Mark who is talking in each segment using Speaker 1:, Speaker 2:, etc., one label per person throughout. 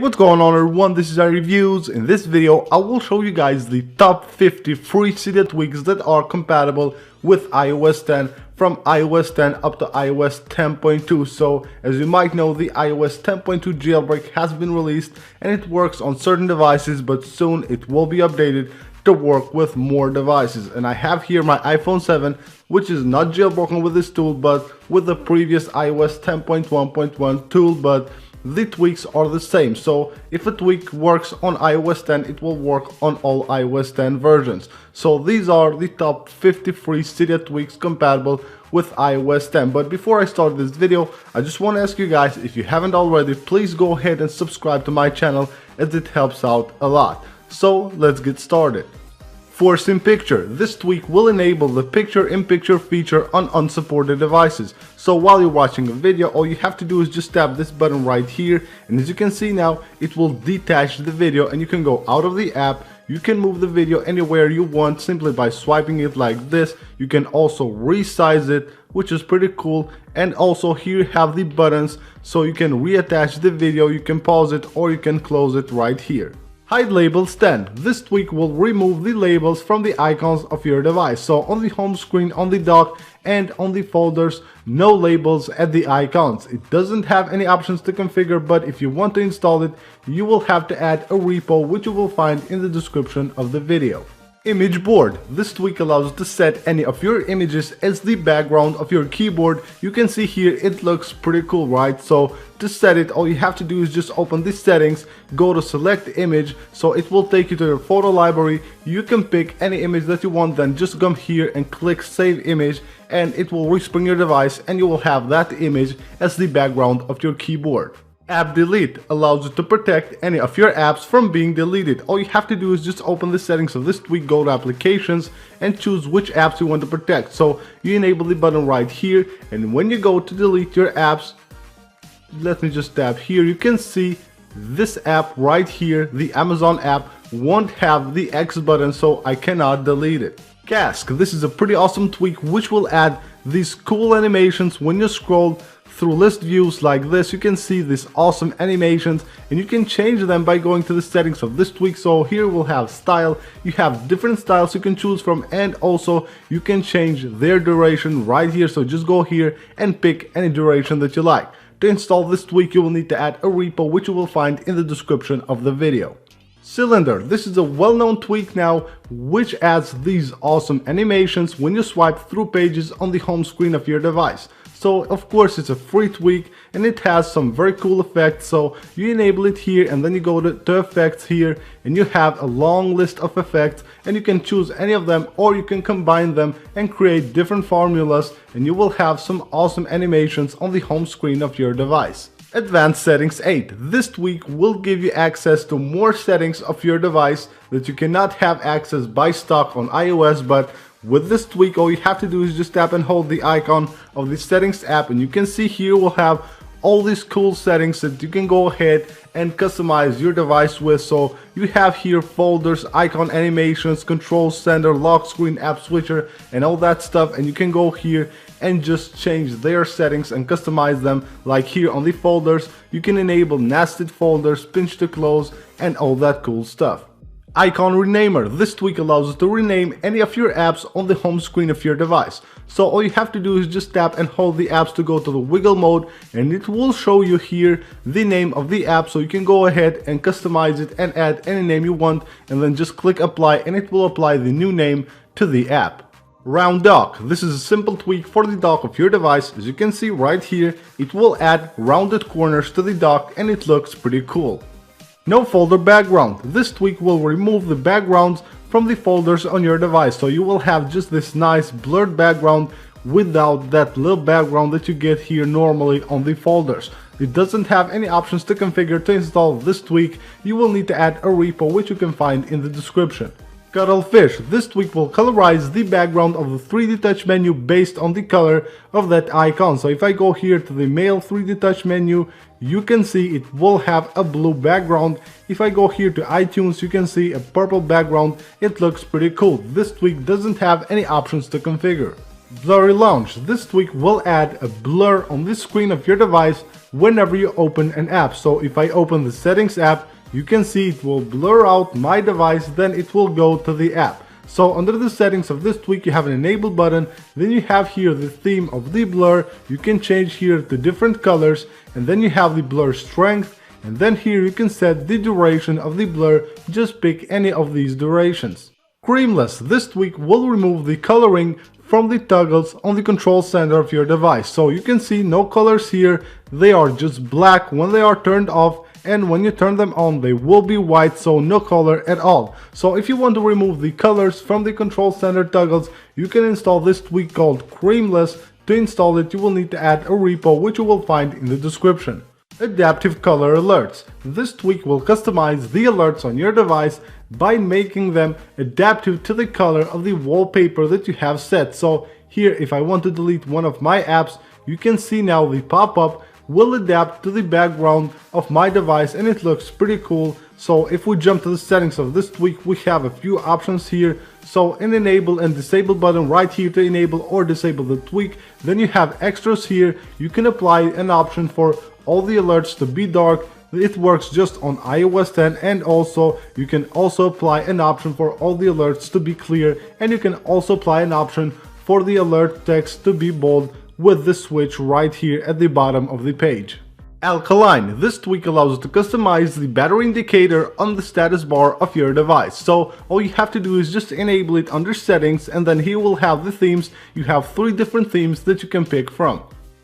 Speaker 1: What's going on everyone, this is our reviews. In this video I will show you guys the top 50 free Cydia tweaks that are compatible with iOS 10 from iOS 10 up to iOS 10.2. So as you might know, the iOS 10.2 jailbreak has been released and it works on certain devices, but soon it will be updated to work with more devices. And I have here my iPhone 7, which is not jailbroken with this tool but with the previous iOS 10.1.1 tool, but the tweaks are the same. So if a tweak works on iOS 10, it will work on all iOS 10 versions. So these are the top 50 free Cydia tweaks compatible with iOS 10. But before I start this video, I just want to ask you guys, if you haven't already, please go ahead and subscribe to my channel as it helps out a lot. So let's get started. Force in Picture. This tweak will enable the picture-in-picture feature on unsupported devices. So while you're watching a video, all you have to do is just tap this button right here, and as you can see now, it will detach the video and you can go out of the app. You can move the video anywhere you want simply by swiping it like this. You can also resize it, which is pretty cool. And also here you have the buttons, so you can reattach the video, you can pause it or you can close it right here. Hide Labels 10. This tweak will remove the labels from the icons of your device. So on the home screen, on the dock, and on the folders, no labels at the icons. It doesn't have any options to configure, but if you want to install it, you will have to add a repo, which you will find in the description of the video. Image Board. This tweak allows you to set any of your images as the background of your keyboard. You can see here it looks pretty cool, right? So to set it, all you have to do is just open the settings, go to select image, so it will take you to your photo library. You can pick any image that you want, then just come here and click save image and it will respring your device and you will have that image as the background of your keyboard. App Delete allows you to protect any of your apps from being deleted. All you have to do is just open the settings of this tweak, go to applications and choose which apps you want to protect. So you enable the button right here, and when you go to delete your apps, let me just tap here, you can see this app right here, the Amazon app, won't have the X button, so I cannot delete it. Cask. This is a pretty awesome tweak which will add these cool animations when you scroll through list views like this. You can see these awesome animations and you can change them by going to the settings of this tweak. So here we'll have style, you have different styles you can choose from, and also you can change their duration right here. So just go here and pick any duration that you like. To install this tweak, you will need to add a repo, which you will find in the description of the video. Cylinder. This is a well-known tweak now which adds these awesome animations when you swipe through pages on the home screen of your device. So of course it's a free tweak and it has some very cool effects. So you enable it here and then you go to effects here and you have a long list of effects and you can choose any of them or you can combine them and create different formulas, and you will have some awesome animations on the home screen of your device. Advanced Settings 8. This tweak will give you access to more settings of your device that you cannot have access by stock on iOS, but with this tweak all you have to do is just tap and hold the icon of the settings app and you can see here we'll have all these cool settings that you can go ahead and customize your device with. So you have here folders, icon animations, control center, lock screen, app switcher and all that stuff, and you can go here and just change their settings and customize them. Like here on the folders, you can enable nested folders, pinch to close and all that cool stuff. Icon Renamer. This tweak allows you to rename any of your apps on the home screen of your device. So all you have to do is just tap and hold the apps to go to the wiggle mode and it will show you here the name of the app, so you can go ahead and customize it and add any name you want and then just click apply and it will apply the new name to the app. Round Dock. This is a simple tweak for the dock of your device. As you can see right here, it will add rounded corners to the dock and it looks pretty cool. NoFolderBackground. This tweak will remove the backgrounds from the folders on your device, so you will have just this nice blurred background without that little background that you get here normally on the folders. It doesn't have any options to configure. To install this tweak, you will need to add a repo, which you can find in the description. Cuttlefish. This tweak will colorize the background of the 3D touch menu based on the color of that icon. So if I go here to the male 3D touch menu, you can see it will have a blue background. If I go here to iTunes, you can see a purple background. It looks pretty cool. This tweak doesn't have any options to configure. Blurry Launch. This tweak will add a blur on the screen of your device whenever you open an app. So if I open the Settings app, you can see it will blur out my device, then it will go to the app. So under the settings of this tweak, you have an enable button, then you have here the theme of the blur. You can change here to different colors, and then you have the blur strength, and then here you can set the duration of the blur. Just pick any of these durations. Creamless. This tweak will remove the coloring from the toggles on the control center of your device. So you can see no colors here, they are just black when they are turned off, and when you turn them on they will be white, so no color at all. So if you want to remove the colors from the control center toggles, you can install this tweak called Creamless. To install it, you will need to add a repo, which you will find in the description. Adaptive color alerts. This tweak will customize the alerts on your device by making them adaptive to the color of the wallpaper that you have set. So here, if I want to delete one of my apps, you can see now the pop-up will adapt to the background of my device, and it looks pretty cool. So if we jump to the settings of this tweak, we have a few options here. So an enable and disable button right here to enable or disable the tweak. Then you have extras here. You can apply an option for all the alerts to be dark. It works just on iOS 10, and also you can also apply an option for all the alerts to be clear, and you can also apply an option for the alert text to be bold with the switch right here at the bottom of the page. Alkaline. This tweak allows you to customize the battery indicator on the status bar of your device. So all you have to do is just enable it under settings, and then here we'll have the themes. You have 3 different themes that you can pick from.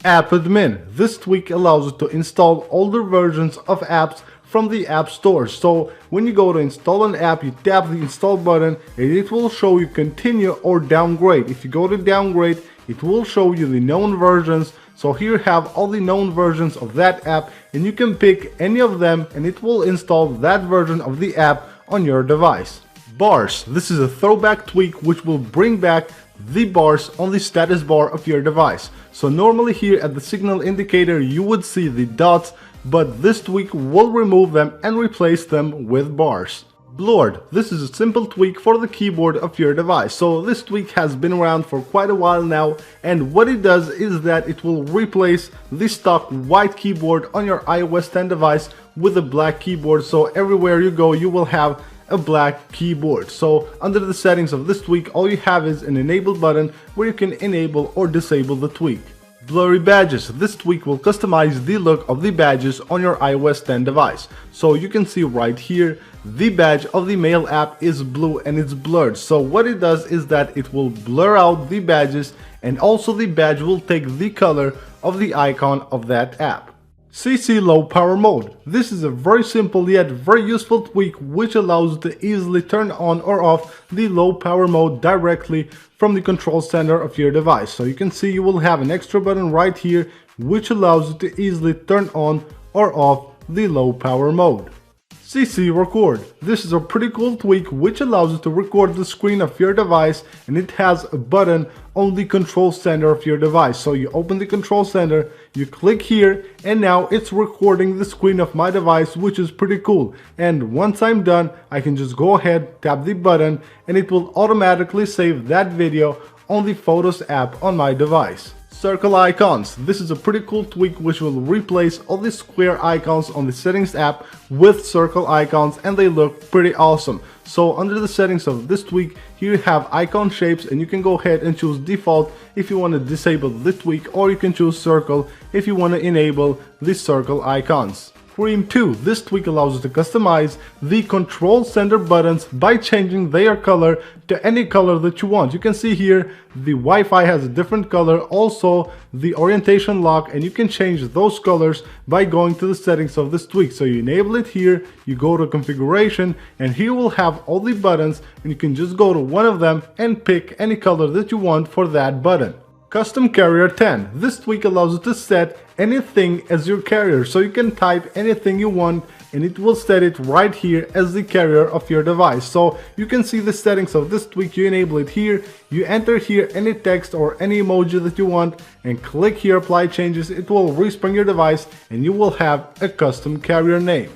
Speaker 1: App Admin. This tweak allows you to install older versions of apps from the App Store. So when you go to install an app, you tap the install button and it will show you continue or downgrade. If you go to downgrade, it will show you the known versions. So here you have all the known versions of that app, and you can pick any of them and it will install that version of the app on your device. Bars. This is a throwback tweak which will bring back the bars on the status bar of your device. So normally here at the signal indicator you would see the dots, but this tweak will remove them and replace them with bars. Blurred. This is a simple tweak for the keyboard of your device. So this tweak has been around for quite a while now, and what it does is that it will replace the stock white keyboard on your iOS 10 device with a black keyboard. So everywhere you go you will have a black keyboard. So under the settings of this tweak, all you have is an enable button where you can enable or disable the tweak. Blurry badges. This tweak will customize the look of the badges on your iOS 10 device. So you can see right here, the badge of the mail app is blue and it's blurred. So what it does is that it will blur out the badges, and also the badge will take the color of the icon of that app. CC Low Power Mode. This is a very simple yet very useful tweak which allows you to easily turn on or off the low power mode directly from the control center of your device. So you can see you will have an extra button right here which allows you to easily turn on or off the low power mode. CC Record. This is a pretty cool tweak which allows you to record the screen of your device, and it has a button on the control center of your device. So you open the control center, you click here, and now it's recording the screen of my device, which is pretty cool. And once I'm done, I can just go ahead, tap the button, and it will automatically save that video on the Photos app on my device. Circle icons. This is a pretty cool tweak which will replace all the square icons on the settings app with circle icons, and they look pretty awesome. So under the settings of this tweak, here you have icon shapes, and you can go ahead and choose default if you want to disable the tweak, or you can choose circle if you want to enable the circle icons. Cream 2. This tweak allows you to customize the control center buttons by changing their color to any color that you want. You can see here the Wi-Fi has a different color, also the orientation lock, and you can change those colors by going to the settings of this tweak. So you enable it here, you go to configuration, and here we'll have all the buttons, and you can just go to one of them and pick any color that you want for that button. Custom Carrier 10. This tweak allows you to set anything as your carrier, so you can type anything you want and it will set it right here as the carrier of your device. So you can see the settings of this tweak, you enable it here, you enter here any text or any emoji that you want and click here apply changes. It will respring your device and you will have a custom carrier name.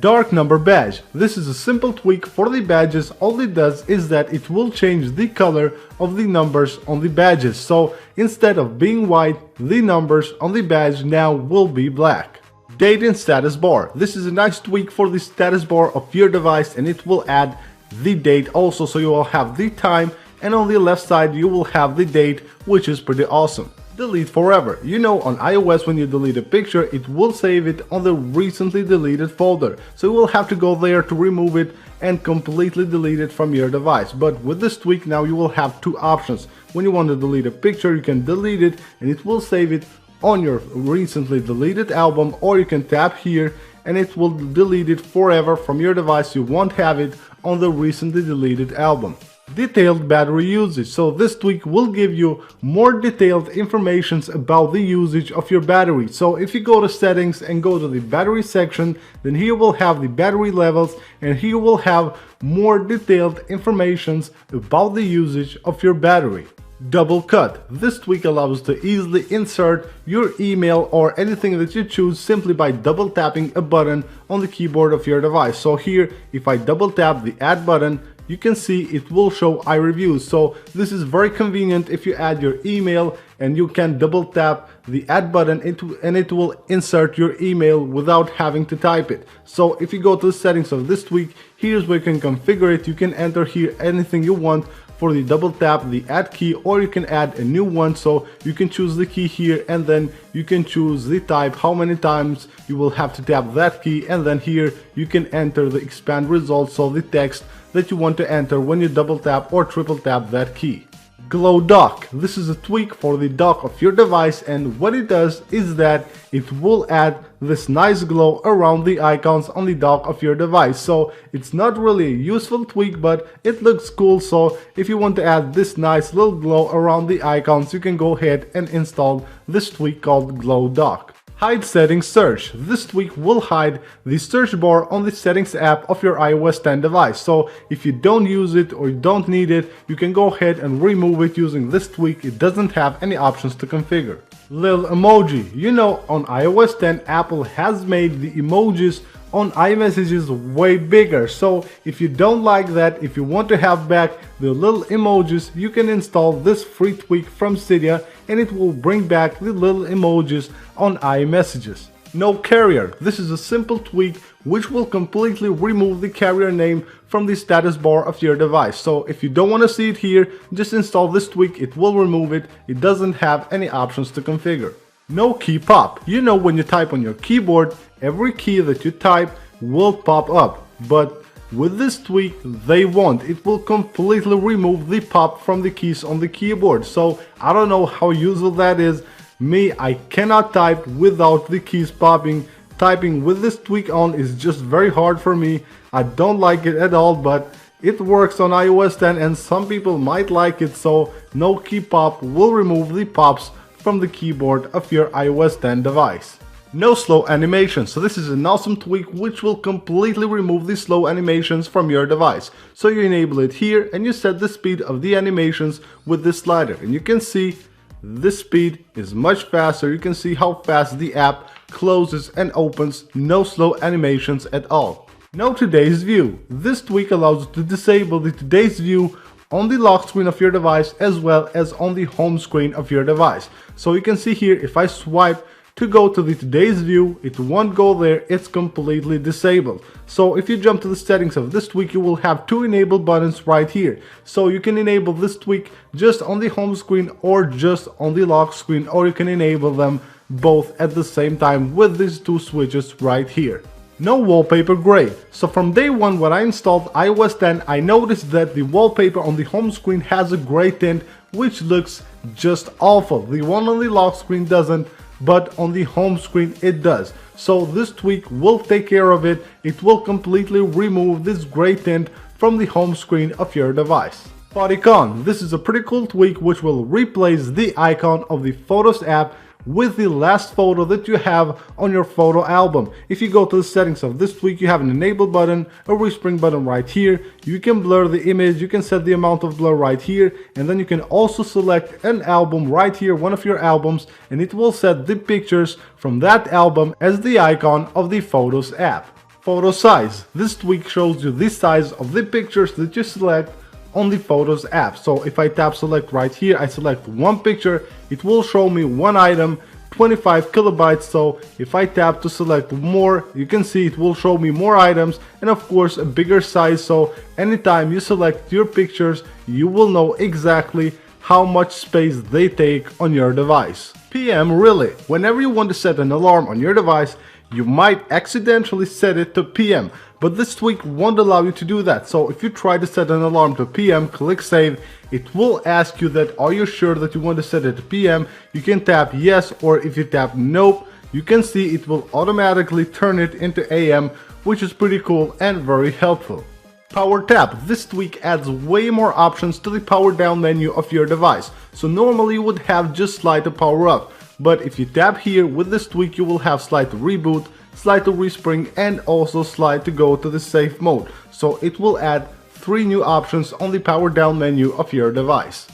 Speaker 1: Dark number badge. This is a simple tweak for the badges. All it does is that it will change the color of the numbers on the badges. So instead of being white, the numbers on the badge now will be black. Date in status bar. This is a nice tweak for the status bar of your device, and it will add the date also, so you will have the time, and on the left side you will have the date, which is pretty awesome. Delete forever. You know, on iOS when you delete a picture, it will save it on the recently deleted folder, so you will have to go there to remove it and completely delete it from your device. But with this tweak now you will have two options. When you want to delete a picture, you can delete it and it will save it on your recently deleted album, or you can tap here and it will delete it forever from your device. You won't have it on the recently deleted album. Detailed battery usage. So this tweak will give you more detailed information about the usage of your battery. So if you go to settings and go to the battery section, then here we'll have the battery levels, and here we'll have more detailed information about the usage of your battery. Double cut. This tweak allows to easily insert your email or anything that you choose simply by double tapping a button on the keyboard of your device. So here, if I double tap the add button, you can see it will show iReviews. So this is very convenient if you add your email and you can double tap the add button and it will insert your email without having to type it. So if you go to the settings of this tweak, here's where you can configure it. You can enter here anything you want for the double tap, the add key, or you can add a new one. So you can choose the key here, and then you can choose the type, how many times you will have to tap that key, and then here you can enter the expand results, so the text that you want to enter when you double tap or triple tap that key. Glow dock. This is a tweak for the dock of your device, and what it does is that it will add this nice glow around the icons on the dock of your device. So it's not really a useful tweak, but it looks cool. So if you want to add this nice little glow around the icons, you can go ahead and install this tweak called Glow Dock. Hide settings search. This tweak will hide the search bar on the settings app of your iOS 10 device. So if you don't use it or you don't need it, you can go ahead and remove it using this tweak. It doesn't have any options to configure. Lil emoji. You know, on iOS 10, Apple has made the emojis on iMessages way bigger. So if you don't like that, if you want to have back the little emojis, you can install this free tweak from Cydia, and it will bring back the little emojis on iMessages. No carrier. This is a simple tweak which will completely remove the carrier name from the status bar of your device. So if you don't want to see it here, just install this tweak. It will remove it. It doesn't have any options to configure. No key pop. You know, when you type on your keyboard, every key that you type will pop up, but with this tweak they won't. It will completely remove the pop from the keys on the keyboard. So I don't know how useful that is. Me, I cannot type without the keys popping. Typing with this tweak on is just very hard for me. I don't like it at all, but it works on iOS 10 and some people might like it. So no key pop will remove the pops from the keyboard of your iOS 10 device. No slow animation. So this is an awesome tweak which will completely remove the slow animations from your device. So you enable it here and you set the speed of the animations with this slider, and you can see this speed is much faster. You can see how fast the app closes and opens. No slow animations at all. No today's view. This tweak allows you to disable the today's view on the lock screen of your device as well as on the home screen of your device. So you can see here, if I swipe to go to the today's view, it won't go there. It's completely disabled. So if you jump to the settings of this tweak, you will have two enable buttons right here. So you can enable this tweak just on the home screen or just on the lock screen, or you can enable them both at the same time with these two switches right here. No wallpaper gray. So from day one when I installed iOS 10, I noticed that the wallpaper on the home screen has a gray tint which looks just awful. The one on the lock screen doesn't, but on the home screen it does. So this tweak will take care of it. It will completely remove this gray tint from the home screen of your device. Bodycon. This is a pretty cool tweak which will replace the icon of the Photos app with the last photo that you have on your photo album. If you go to the settings of this tweak, you have an enable button, a respring button right here. You can blur the image, you can set the amount of blur right here, and then you can also select an album right here, one of your albums, and it will set the pictures from that album as the icon of the Photos app. Photo size. This tweak shows you the size of the pictures that you select on the Photos app. So if I tap select right here, I select one picture, it will show me one item, 25 kilobytes. So if I tap to select more, you can see it will show me more items and of course a bigger size. So anytime you select your pictures, you will know exactly how much space they take on your device. PM really. Whenever you want to set an alarm on your device, you might accidentally set it to PM, but this tweak won't allow you to do that. So if you try to set an alarm to PM, click save, it will ask you that are you sure that you want to set it to PM. You can tap yes, or if you tap nope, you can see it will automatically turn it into AM, which is pretty cool and very helpful. Power tap. This tweak adds way more options to the power down menu of your device. So normally you would have just slide to power up. But if you tap here with this tweak, you will have slide to reboot, slide to respring, and also slide to go to the safe mode. So it will add 3 new options on the power down menu of your device.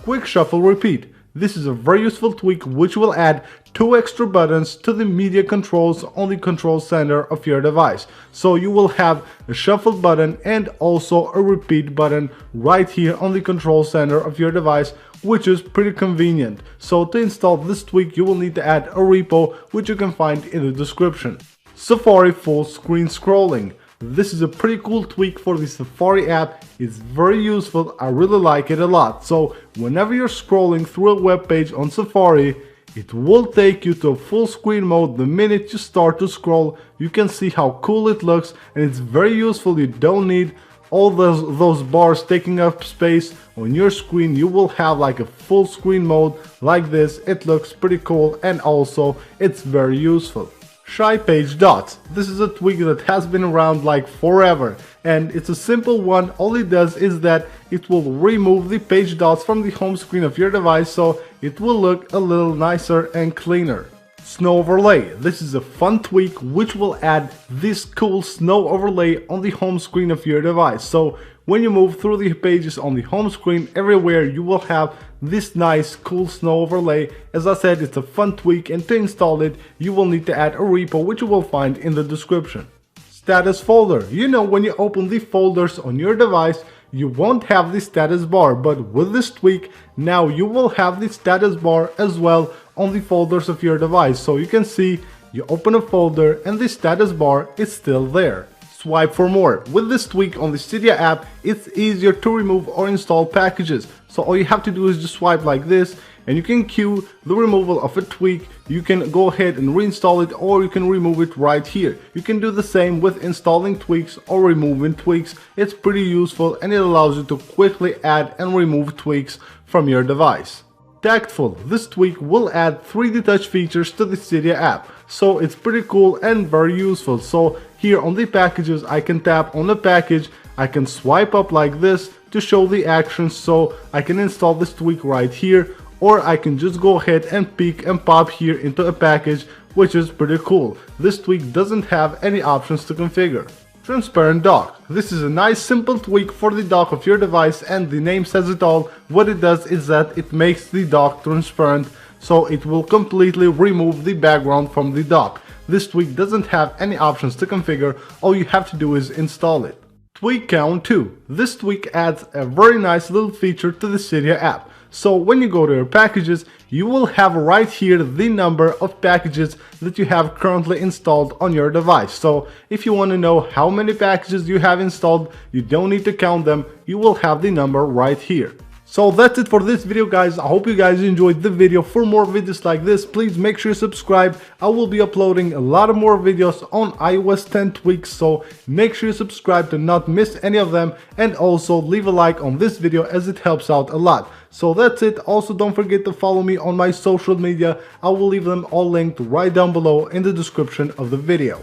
Speaker 1: Quick Shuffle Repeat. This is a very useful tweak which will add 2 extra buttons to the media controls on the control center of your device. So you will have a shuffle button and also a repeat button right here on the control center of your device, which is pretty convenient. So to install this tweak, you will need to add a repo, which you can find in the description. Safari full screen scrolling. This is a pretty cool tweak for the Safari app. It's very useful. I really like it a lot. So whenever you're scrolling through a web page on Safari, it will take you to a full screen mode the minute you start to scroll. You can see how cool it looks and it's very useful. You don't need all those bars taking up space on your screen. You will have like a full screen mode like this. It looks pretty cool and also it's very useful. Shy page dots. This is a tweak that has been around like forever and it's a simple one. All it does is that it will remove the page dots from the home screen of your device, so it will look a little nicer and cleaner. Snow overlay. This is a fun tweak which will add this cool snow overlay on the home screen of your device. So when you move through the pages on the home screen, everywhere you will have this nice cool snow overlay. As I said, it's a fun tweak, and to install it you will need to add a repo, which you will find in the description. Status folder. You know, when you open the folders on your device, you won't have the status bar, but with this tweak now you will have the status bar as well on the folders of your device. So you can see you open a folder and the status bar is still there. Swipe for more. With this tweak on the Cydia app, it's easier to remove or install packages. So all you have to do is just swipe like this and you can queue the removal of a tweak. You can go ahead and reinstall it, or you can remove it right here. You can do the same with installing tweaks or removing tweaks. It's pretty useful and it allows you to quickly add and remove tweaks from your device. Tactful. This tweak will add 3D touch features to the Cydia app, so it's pretty cool and very useful. So here on the packages, I can tap on the package, I can swipe up like this to show the actions, so I can install this tweak right here, or I can just go ahead and pick and pop here into a package, which is pretty cool. This tweak doesn't have any options to configure. Transparent dock. This is a nice simple tweak for the dock of your device, and the name says it all. What it does is that it makes the dock transparent, so it will completely remove the background from the dock. This tweak doesn't have any options to configure. All you have to do is install it. Tweak count 2. This tweak adds a very nice little feature to the Cydia app. So when you go to your packages, you will have right here the number of packages that you have currently installed on your device. So if you want to know how many packages you have installed, you don't need to count them, you will have the number right here. So that's it for this video, guys. I hope you guys enjoyed the video. For more videos like this, please make sure you subscribe. I will be uploading a lot of more videos on iOS 10 tweaks, so make sure you subscribe to not miss any of them, and also leave a like on this video as it helps out a lot. So that's it. Also, don't forget to follow me on my social media. I will leave them all linked right down below in the description of the video.